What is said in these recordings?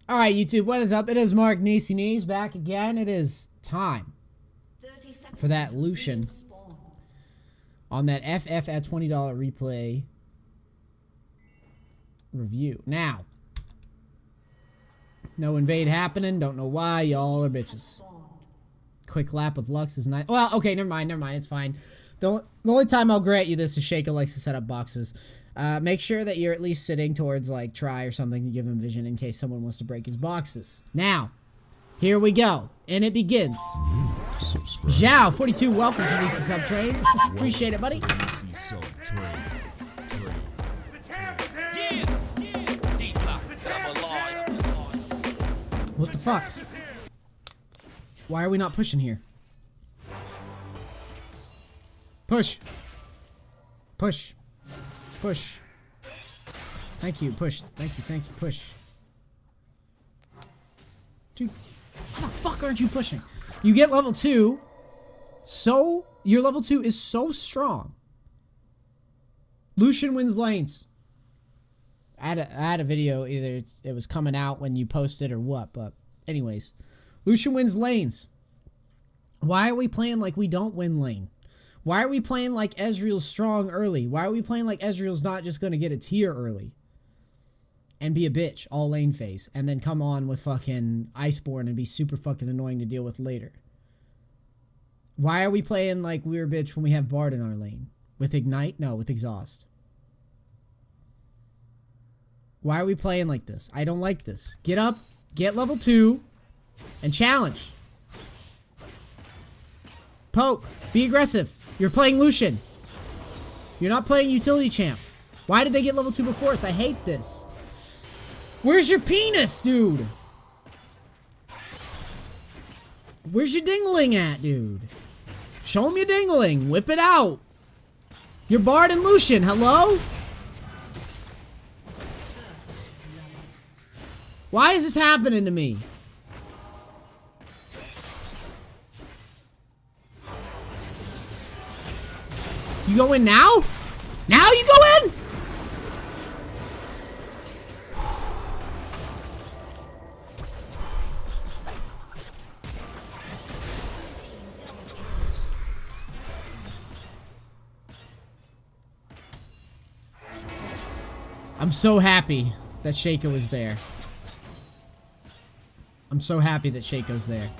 All right, YouTube, what is up? It is Mark Kneesy Knees back again. It is time for that Lucian on that FF at $20 replay review. Now, no invade happening. Don't know why. Y'all are bitches. Quick lap with Lux is nice. Well, okay, never mind. It's fine. The only time I'll grant you this is Shaco likes to set up boxes. Make sure that you're at least sitting towards, like, try or something to give him vision in case someone wants to break his boxes. Now, here we go. And it begins. Zhao, 42, welcome to DC Sub Train. Appreciate it, buddy. What the fuck? Why are we not pushing here? Push. Push. Push. Thank you, push. Thank you, push. Dude, how the fuck aren't you pushing? You get level 2, so your level 2 is so strong. Lucian wins lanes. I had a video, either it was coming out when you posted or what, but anyways. Lucian wins lanes. Why are we playing like we don't win lane? Why are we playing like Ezreal's strong early? Why are we playing like Ezreal's not just going to get a tier early? And be a bitch all lane phase. And then come on with fucking Iceborne and be super fucking annoying to deal with later. Why are we playing like we're a bitch when we have Bard in our lane? With Ignite? No, with Exhaust. Why are we playing like this? I don't like this. Get up, get level 2, and challenge. Poke. Be aggressive. You're playing Lucian. You're not playing utility champ. Why did they get level 2 before us? I hate this. Where's your penis, dude? Where's your dingling at, dude? Show me your dingling. Whip it out. You're Bard and Lucian. Hello? Why is this happening to me? You go in now? Now you go in? I'm so happy that Shaco is there. I'm so happy that Shaco's there.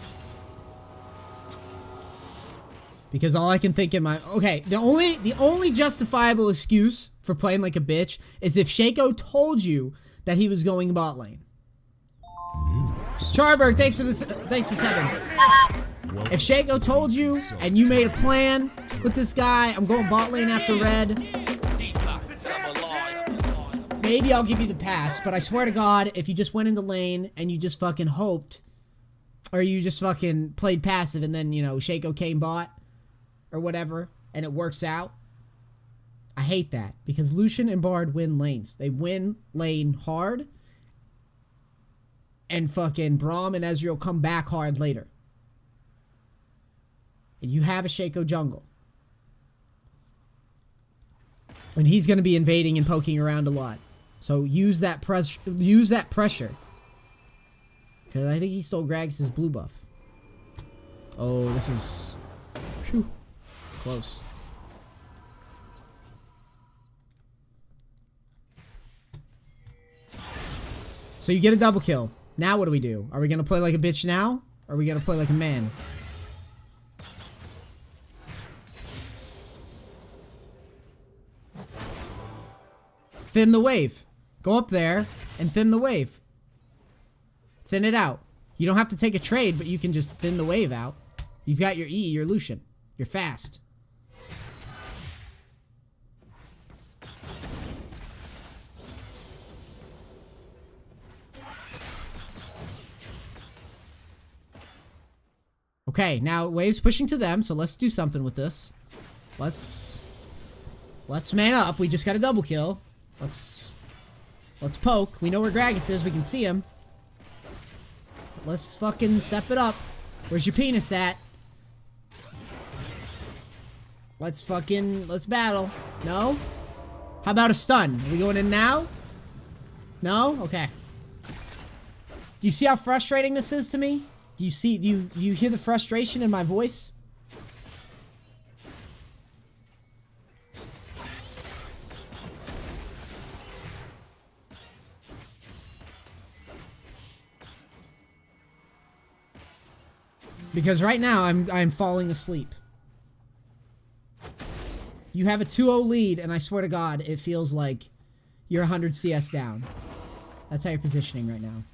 Because all I can think in my... Okay, the only justifiable excuse for playing like a bitch is if Shaco told you that he was going bot lane. Charberg, thanks for 7. If Shaco told you and you made a plan with this guy, I'm going bot lane after red, maybe I'll give you the pass, but I swear to God, if you just went into lane and you just fucking hoped, or you just fucking played passive and then, you know, Shaco came bot, or whatever, and it works out, I hate that, because Lucian and Bard win lanes. They win lane hard, and fucking Braum and Ezreal come back hard later. And you have a Shaco jungle. And he's going to be invading and poking around a lot. So use that pressure. Because I think he stole Gragas' blue buff. Oh, this is... Whew. Close. So you get a double kill. Now what do we do? Are we going to play like a bitch now? Or are we going to play like a man? Thin the wave. Go up there and thin the wave. Thin it out. You don't have to take a trade, but you can just thin the wave out. You've got your E, you're Lucian. You're fast. Okay, now wave's pushing to them, so let's do something with this. Let's man up. We just got a double kill. Let's poke. We know where Gragas is. We can see him. Let's fucking step it up. Where's your penis at? Let's battle. No? How about a stun? Are we going in now? No? Okay. Do you see how frustrating this is to me? Do you hear the frustration in my voice? Because right now I'm falling asleep. You have a 2-0 lead, and I swear to God, it feels like you're 100 CS down. That's how you're positioning right now.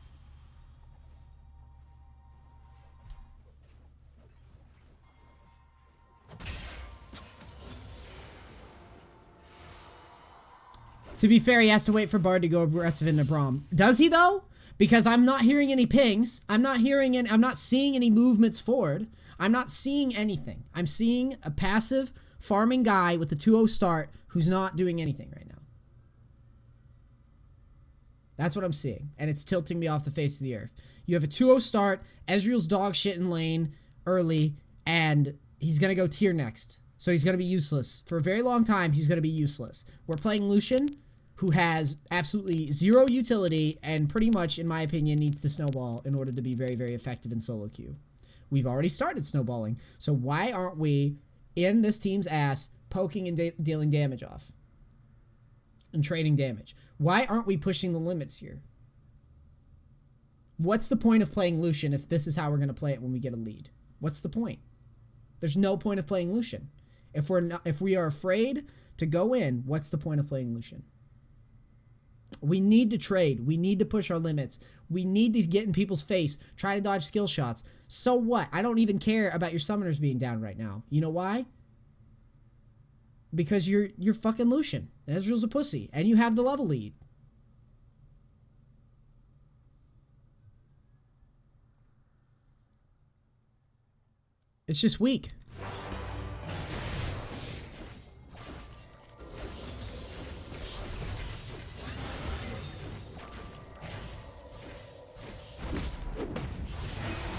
To be fair, he has to wait for Bard to go aggressive into Braum. Does he, though? Because I'm not hearing any pings. I'm not seeing any movements forward. I'm not seeing anything. I'm seeing a passive farming guy with a 2-0 start who's not doing anything right now. That's what I'm seeing. And it's tilting me off the face of the earth. You have a 2-0 start. Ezreal's dog shit in lane early. And he's going to go tier next. So he's going to be useless. For a very long time, he's going to be useless. We're playing Lucian, who has absolutely zero utility and pretty much, in my opinion, needs to snowball in order to be very, very effective in solo queue. We've already started snowballing. So why aren't we in this team's ass poking and dealing damage off? And trading damage. Why aren't we pushing the limits here? What's the point of playing Lucian if this is how we're going to play it when we get a lead? What's the point? There's no point of playing Lucian. If we are afraid to go in, what's the point of playing Lucian? We need to trade. We need to push our limits. We need to get in people's face, try to dodge skill shots. So what? I don't even care about your summoners being down right now. You know why? Because you're fucking Lucian. Ezreal's a pussy. And you have the level lead. It's just weak.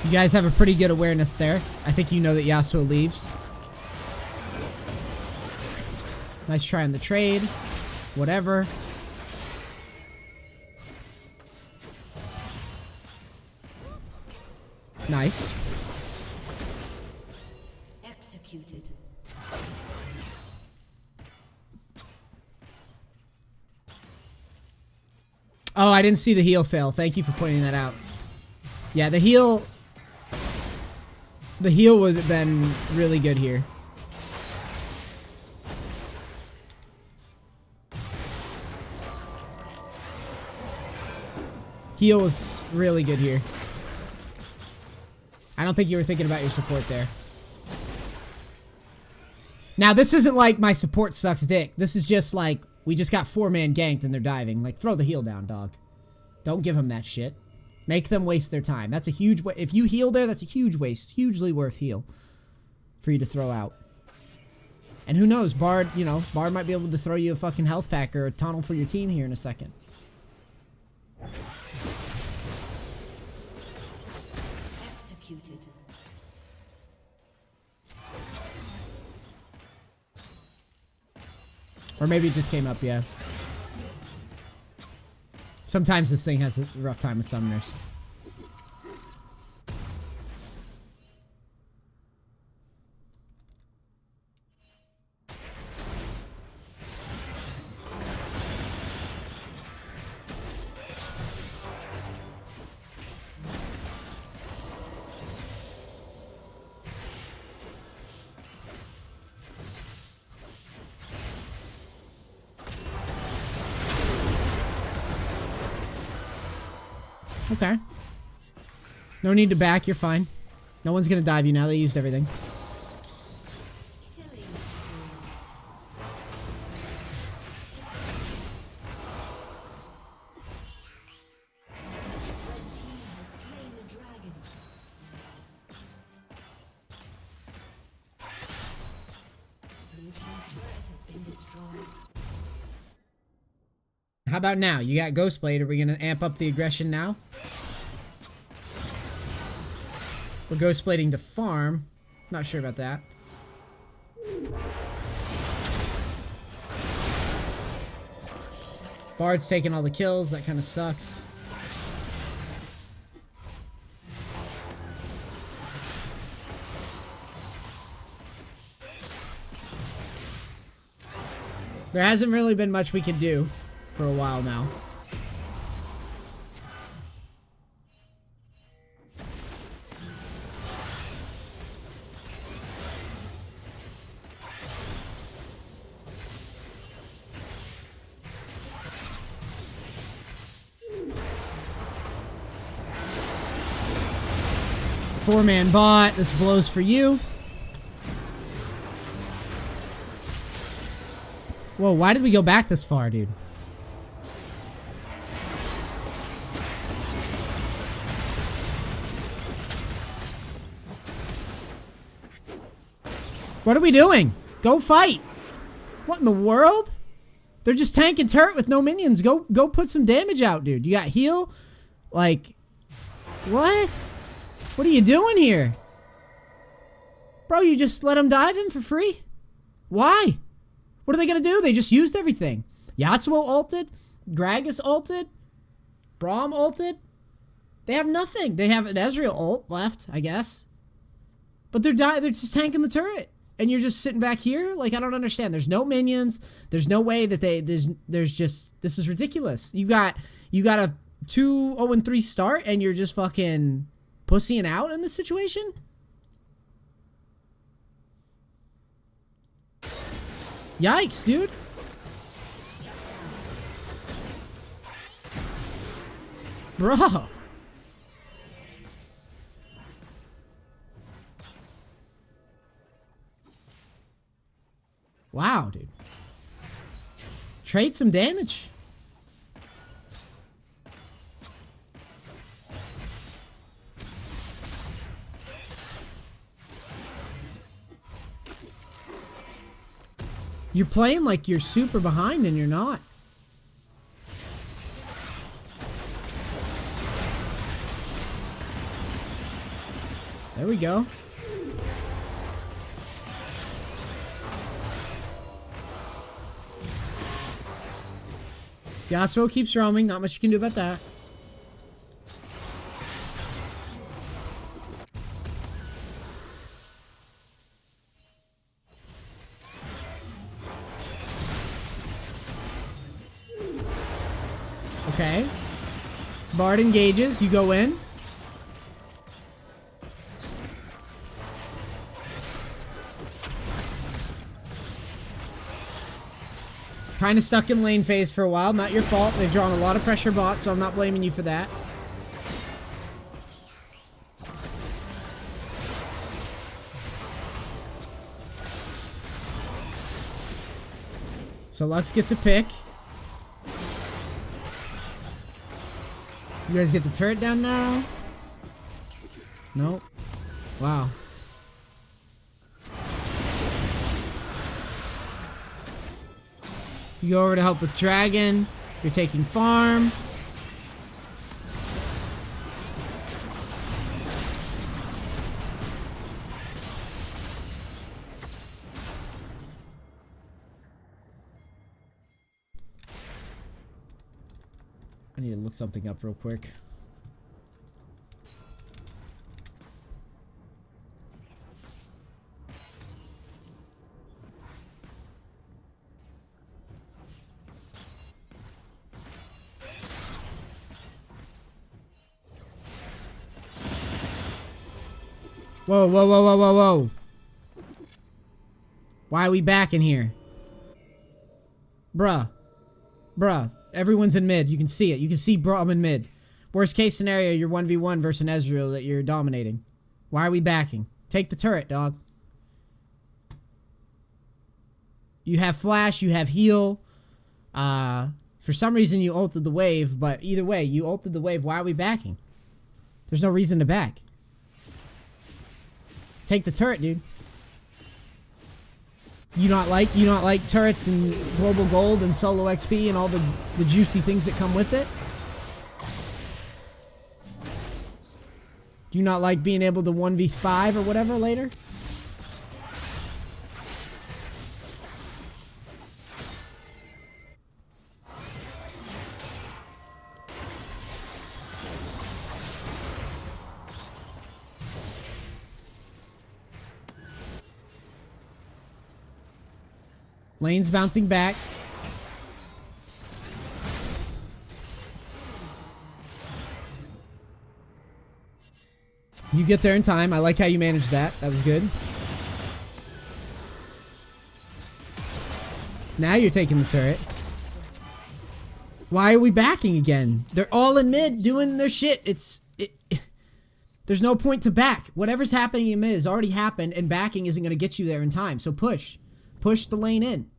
You guys have a pretty good awareness there. I think you know that Yasuo leaves. Nice try on the trade. Whatever. Nice. Executed. Oh, I didn't see the heal fail. Thank you for pointing that out. Yeah, the heal would have been really good here. Heal was really good here. I don't think you were thinking about your support there. Now, this isn't like my support sucks dick. This is just like, we just got 4-man ganked and they're diving. Like, throw the heal down, dog. Don't give them that shit. Make them waste their time. That's a huge waste. If you heal there, that's a huge waste. Hugely worth heal for you to throw out. And who knows, Bard, you know, Bard might be able to throw you a fucking health pack or a tunnel for your team here in a second. Executed. Or maybe it just came up, yeah. Sometimes this thing has a rough time with summoners. Okay. No need to back, you're fine. No one's gonna dive you now, they used everything. How about now? You got Ghostblade. Are we gonna amp up the aggression now? We're Ghostblading to farm. Not sure about that. Bard's taking all the kills. That kind of sucks. There hasn't really been much we can do for a while now. Four-man bot. This blows for you. Whoa, why did we go back this far, dude? What are we doing? Go fight. What in the world? They're just tanking turret with no minions. Go put some damage out, dude. You got heal? Like, what? What are you doing here? Bro, you just let them dive in for free? Why? What are they gonna do? They just used everything. Yasuo ulted. Gragas ulted. Braum ulted. They have nothing. They have an Ezreal ult left, I guess. But they're just tanking the turret. And you're just sitting back here? Like, I don't understand. There's no minions. There's no way that there's just, this is ridiculous. You got a 2-0-3 start and you're just fucking pussying out in this situation? Yikes, dude. Bro. Wow, dude. Trade some damage. You're playing like you're super behind and you're not. There we go. Yasuo keeps roaming. Not much you can do about that. Okay. Bard engages. You go in. Kind of stuck in lane phase for a while. Not your fault. They've drawn a lot of pressure bot, so I'm not blaming you for that. So Lux gets a pick. You guys get the turret down now? Nope. Wow. You go over to help with Dragon. You're taking farm. I need to look something up real quick. Whoa, whoa, whoa, whoa, whoa, whoa. Why are we back in here? Bruh. Bruh. Everyone's in mid. You can see it. You can see Braum in mid. Worst case scenario, you're 1v1 versus an Ezreal that you're dominating. Why are we backing? Take the turret, dog. You have flash. You have heal. For some reason, you ulted the wave. But either way, you ulted the wave. Why are we backing? There's no reason to back. Take the turret, dude. You not like turrets and global gold and solo XP and all the juicy things that come with it? Do you not like being able to 1v5 or whatever later? Lane's bouncing back. You get there in time. I like how you managed that. That was good. Now you're taking the turret. Why are we backing again? They're all in mid doing their shit. There's no point to back. Whatever's happening in mid has already happened, and backing isn't going to get you there in time. So push. Push the lane in.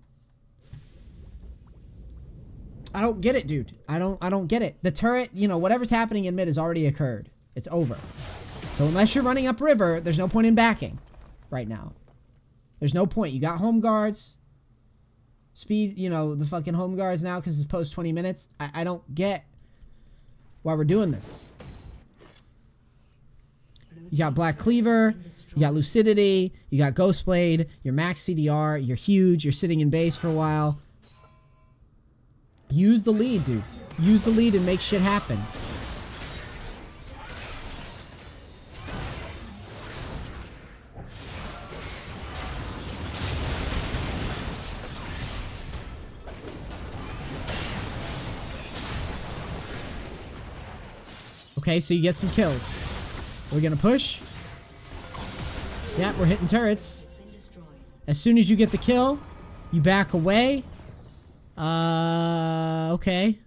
I don't get it, dude. I don't get it. The turret, you know, whatever's happening in mid has already occurred. It's over. So unless you're running upriver, there's no point in backing right now. There's no point. You got home guards. Speed, you know, the fucking home guards now because it's post 20 minutes. I don't get why we're doing this. You got Black Cleaver. You got Lucidity. You got Ghostblade. You're max CDR. You're huge. You're sitting in base for a while. Use the lead, dude. Use the lead and make shit happen. Okay, so you get some kills. We're gonna push. Yeah, we're hitting turrets. As soon as you get the kill, you back away. Okay.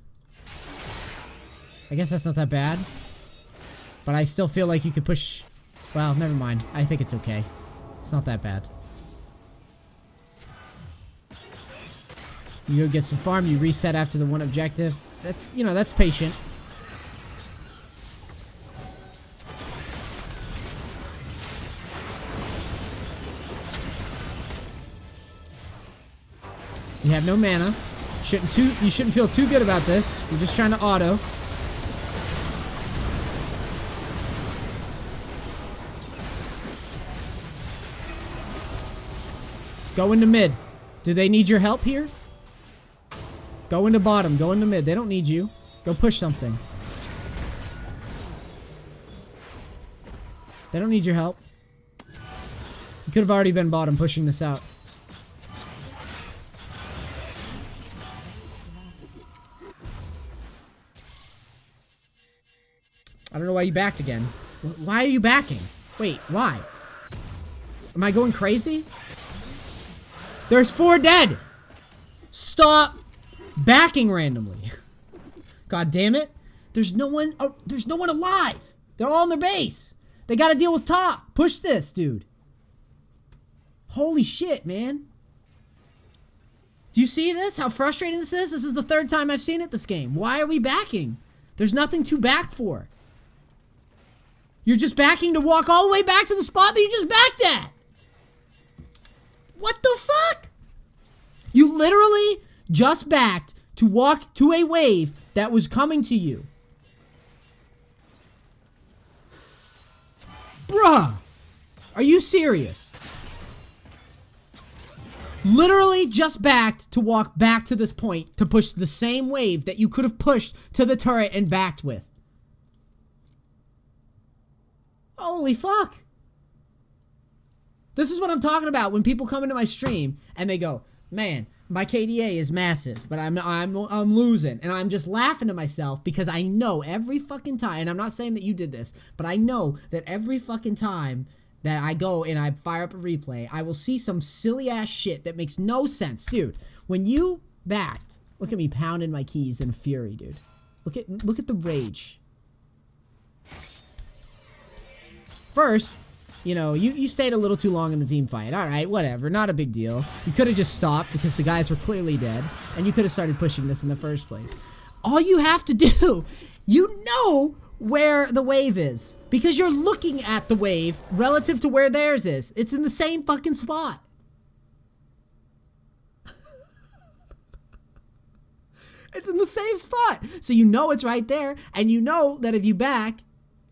I guess that's not that bad. But I still feel like you could push. Well, never mind. I think it's okay. It's not that bad. You go get some farm, you reset after the one objective. That's, you know, that's patient. You have no mana. You shouldn't feel too good about this. You're just trying to auto. Go into mid. Do they need your help here? Go into bottom. Go into mid. They don't need you. Go push something. They don't need your help. You could have already been bottom pushing this out. I don't know why you backed again. Why are you backing? Wait, why? Am I going crazy? There's 4 dead! Stop backing randomly. God damn it. There's no one alive. They're all in their base. They gotta deal with top. Push this, dude. Holy shit, man. Do you see this? How frustrating this is? This is the 3rd time I've seen it this game. Why are we backing? There's nothing to back for. You're just backing to walk all the way back to the spot that you just backed at. What the fuck? You literally just backed to walk to a wave that was coming to you. Bruh. Are you serious? Literally just backed to walk back to this point to push the same wave that you could have pushed to the turret and backed with. Holy fuck. This is what I'm talking about when people come into my stream and they go, man, my KDA is massive, but I'm losing. And I'm just laughing to myself because I know every fucking time, and I'm not saying that you did this, but I know that every fucking time that I go and I fire up a replay, I will see some silly ass shit that makes no sense. Dude, when you backed, look at me pounding my keys in fury, dude. Look at the rage. First, you know, you stayed a little too long in the team fight. Alright, whatever, not a big deal. You could have just stopped because the guys were clearly dead, and you could have started pushing this in the first place. All you have to do, you know where the wave is, because you're looking at the wave relative to where theirs is. It's in the same fucking spot. It's in the same spot. So you know it's right there, and you know that if you back,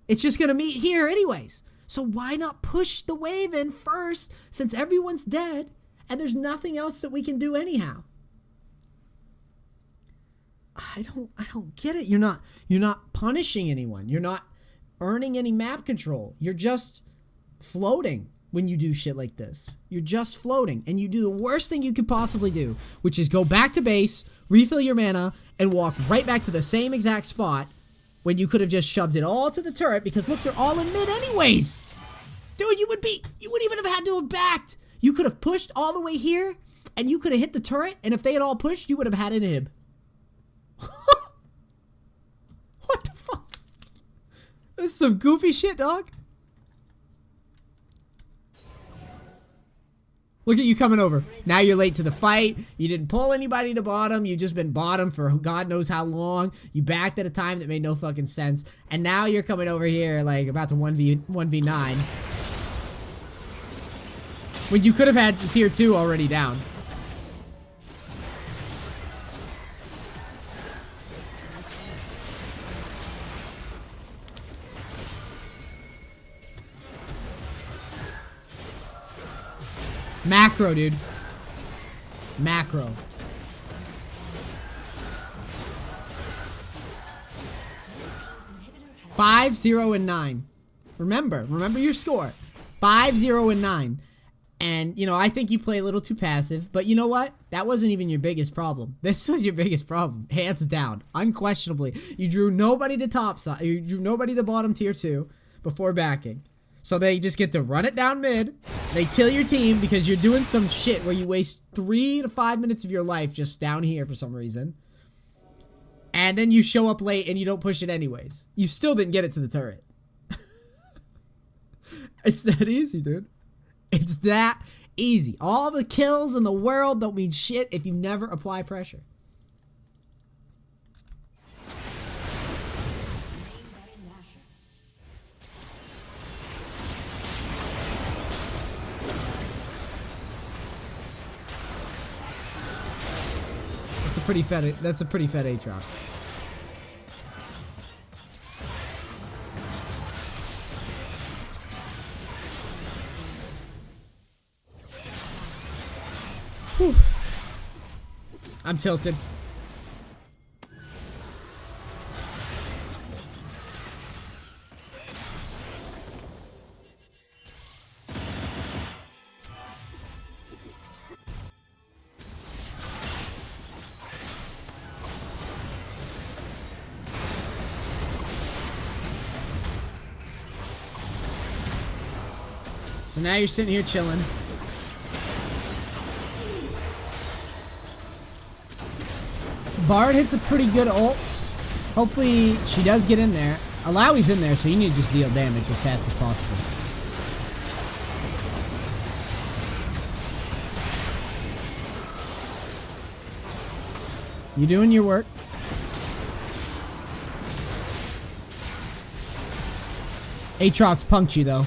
it's just gonna meet here anyways. So why not push the wave in first, since everyone's dead and there's nothing else that we can do anyhow? I don't get it. You're not punishing anyone. You're not earning any map control. You're just floating when you do shit like this. You're just floating, and you do the worst thing you could possibly do, which is go back to base, refill your mana, and walk right back to the same exact spot when you could have just shoved it all to the turret, because look, they're all in mid anyways. Dude, you wouldn't even have had to have backed. You could have pushed all the way here, and you could have hit the turret, and if they had all pushed, you would have had an inhib. What the fuck? This is some goofy shit, dog. Look at you coming over. Now you're late to the fight. You didn't pull anybody to bottom. You've just been bottom for God knows how long. You backed at a time that made no fucking sense. And now you're coming over here like about to 1v9. When you could have had the tier 2 already down. Macro, dude. Macro. Five, 0, and 9. Remember your score. 5, 0, and 9. And, you know, I think you play a little too passive, but you know what? That wasn't even your biggest problem. This was your biggest problem, hands down, unquestionably. You drew nobody to top side. You drew nobody to bottom tier 2 before backing. So they just get to run it down mid. They kill your team because you're doing some shit where you waste 3 to 5 minutes of your life just down here for some reason. And then you show up late and you don't push it anyways. You still didn't get it to the turret. It's that easy, dude. It's that easy. All the kills in the world don't mean shit if you never apply pressure. That's a pretty fed Aatrox. Whew. I'm tilted. So now you're sitting here chilling. Bard hits a pretty good ult. Hopefully she does get in there. Alawi's in there, so you need to just deal damage as fast as possible. You doing your work. Aatrox punked you though.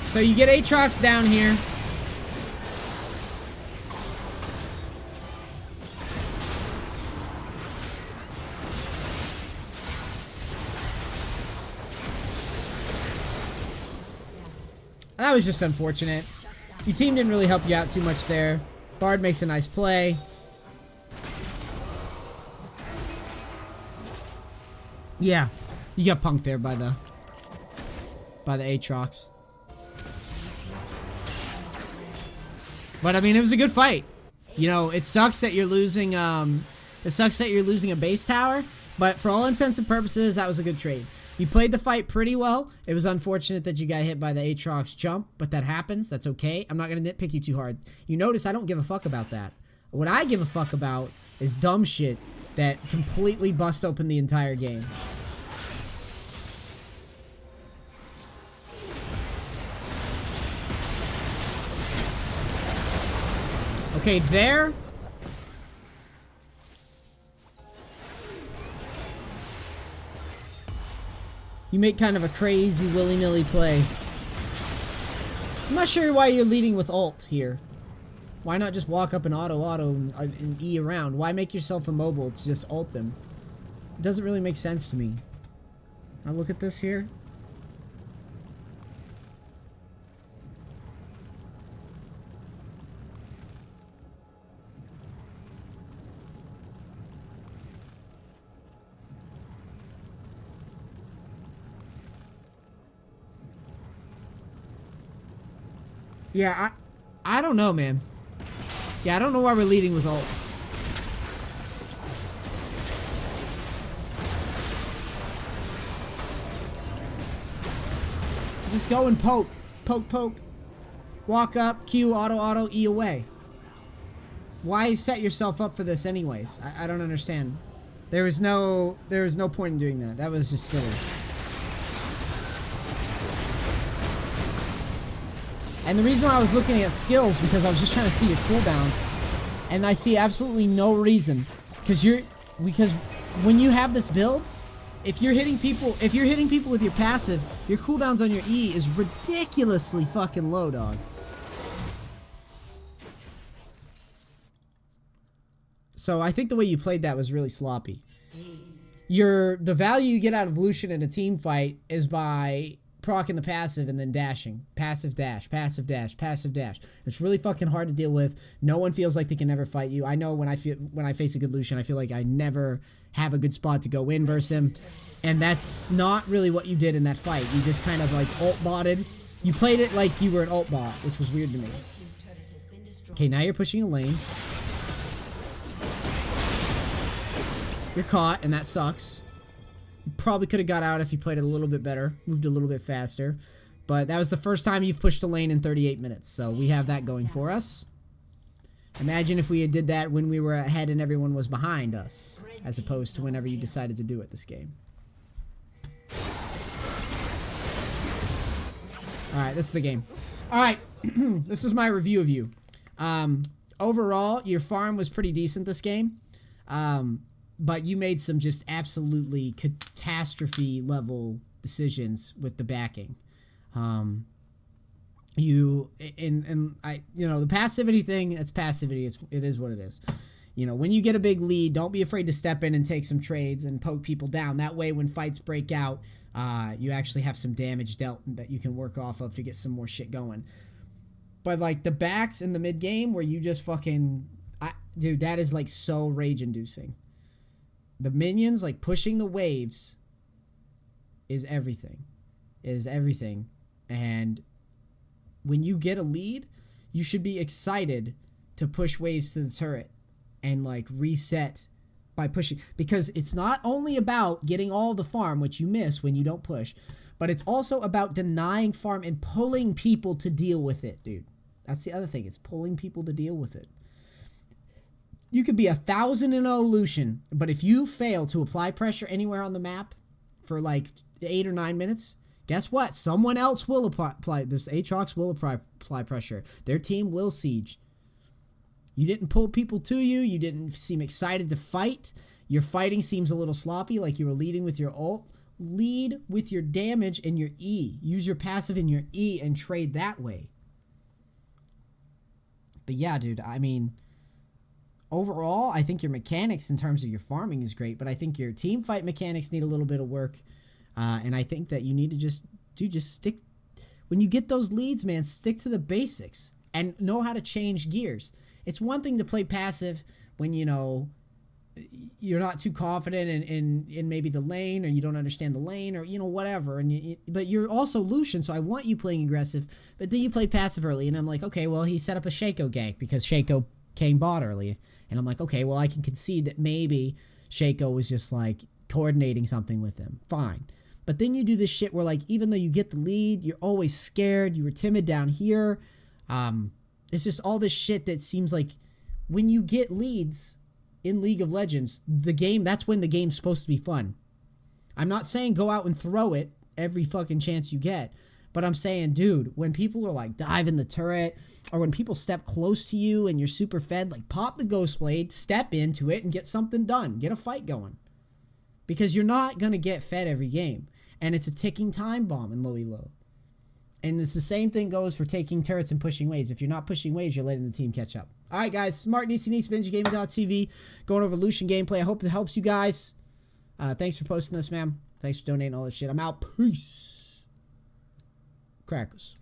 So you get Aatrox down here. That was just unfortunate. Your team didn't really help you out too much there. Bard makes a nice play. Yeah, you got punked there by the Aatrox. But I mean, it was a good fight. You know, it sucks that you're losing. It sucks that you're losing a base tower. But for all intents and purposes, that was a good trade. You played the fight pretty well. It was unfortunate that you got hit by the Aatrox jump, but that happens. That's okay. I'm not gonna nitpick you too hard. You notice I don't give a fuck about that. What I give a fuck about is dumb shit that completely busts open the entire game. Okay, there. You make kind of a crazy willy-nilly play. I'm not sure why you're leading with ult here. Why not just walk up and auto and E around? Why make yourself immobile to just ult them? It doesn't really make sense to me. Now look at this here. Yeah, I don't know, man. Yeah, I don't know why we're leading with ult. Just go and poke. Poke, poke. Walk up, Q, auto, E away. Why set yourself up for this anyways? I don't understand. There was no point in doing that. That was just silly. And the reason why I was looking at skills, because I was just trying to see your cooldowns. And I see absolutely no reason. Because when you have this build, if you're hitting people with your passive, your cooldowns on your E is ridiculously fucking low, dog. So I think the way you played that was really sloppy. The value you get out of Lucian in a team fight is by proccing the passive and then dashing. Passive dash, passive dash, passive dash. It's really fucking hard to deal with. No one feels like they can never fight you. I know when I face a good Lucian, I feel like I never have a good spot to go in versus him. And that's not really what you did in that fight. You just kind of like ult-botted. You played it like you were an ult-bot, which was weird to me. Okay, now you're pushing a lane. You're caught, and that sucks. You probably could have got out if you played it a little bit better, moved a little bit faster. But that was the first time you've pushed a lane in 38 minutes, so we have that going for us. Imagine if we had did that when we were ahead and everyone was behind us, as opposed to whenever you decided to do it this game. Alright, this is the game. Alright, this is my review of you. Overall, your farm was pretty decent this game. But you made some just absolutely catastrophe level decisions with the backing. The passivity thing, it's passivity. It is what it is. You know, when you get a big lead, don't be afraid to step in and take some trades and poke people down. That way, when fights break out, you actually have some damage dealt that you can work off of to get some more shit going. But like the backs in the mid game where you just fucking, dude, that is like so rage inducing. The minions, like, pushing the waves is everything. Is everything. And when you get a lead, you should be excited to push waves to the turret and, like, reset by pushing. Because it's not only about getting all the farm, which you miss when you don't push, but it's also about denying farm and pulling people to deal with it, dude. That's the other thing. It's pulling people to deal with it. You could be 1,000-0 Lucian, but if you fail to apply pressure anywhere on the map for like 8 or 9 minutes, guess what? Someone else will apply this. Aatrox will apply pressure. Their team will siege. You didn't pull people to you. You didn't seem excited to fight. Your fighting seems a little sloppy, like you were leading with your ult. Lead with your damage and your E. Use your passive in your E and trade that way. But yeah, dude, I mean, overall, I think your mechanics in terms of your farming is great, but I think your team fight mechanics need a little bit of work. And I think that you need to just stick. When you get those leads, man, stick to the basics and know how to change gears. It's one thing to play passive when, you know, you're not too confident in maybe the lane, or you don't understand the lane, or, you know, whatever. But you're also Lucian, so I want you playing aggressive. But then you play passive early, and I'm like, okay, well, he set up a Shaco gank because Shaco came bot early. And I'm like, okay, well, I can concede that maybe Shaco was just, like, coordinating something with him. Fine. But then you do this shit where, like, even though you get the lead, you're always scared. You were timid down here. It's just all this shit that seems like when you get leads in League of Legends, that's when the game's supposed to be fun. I'm not saying go out and throw it every fucking chance you get. But I'm saying, dude, when people are like diving the turret, or when people step close to you and you're super fed, like pop the Ghost Blade, step into it, and get something done. Get a fight going. Because you're not going to get fed every game. And it's a ticking time bomb in low elo. And it's the same thing goes for taking turrets and pushing waves. If you're not pushing waves, you're letting the team catch up. All right, guys. Smart Niecy Niece, BingeGaming.tv. Going over Lucian gameplay. I hope it helps you guys. Thanks for posting this, man. Thanks for donating all this shit. I'm out. Peace. Crackers.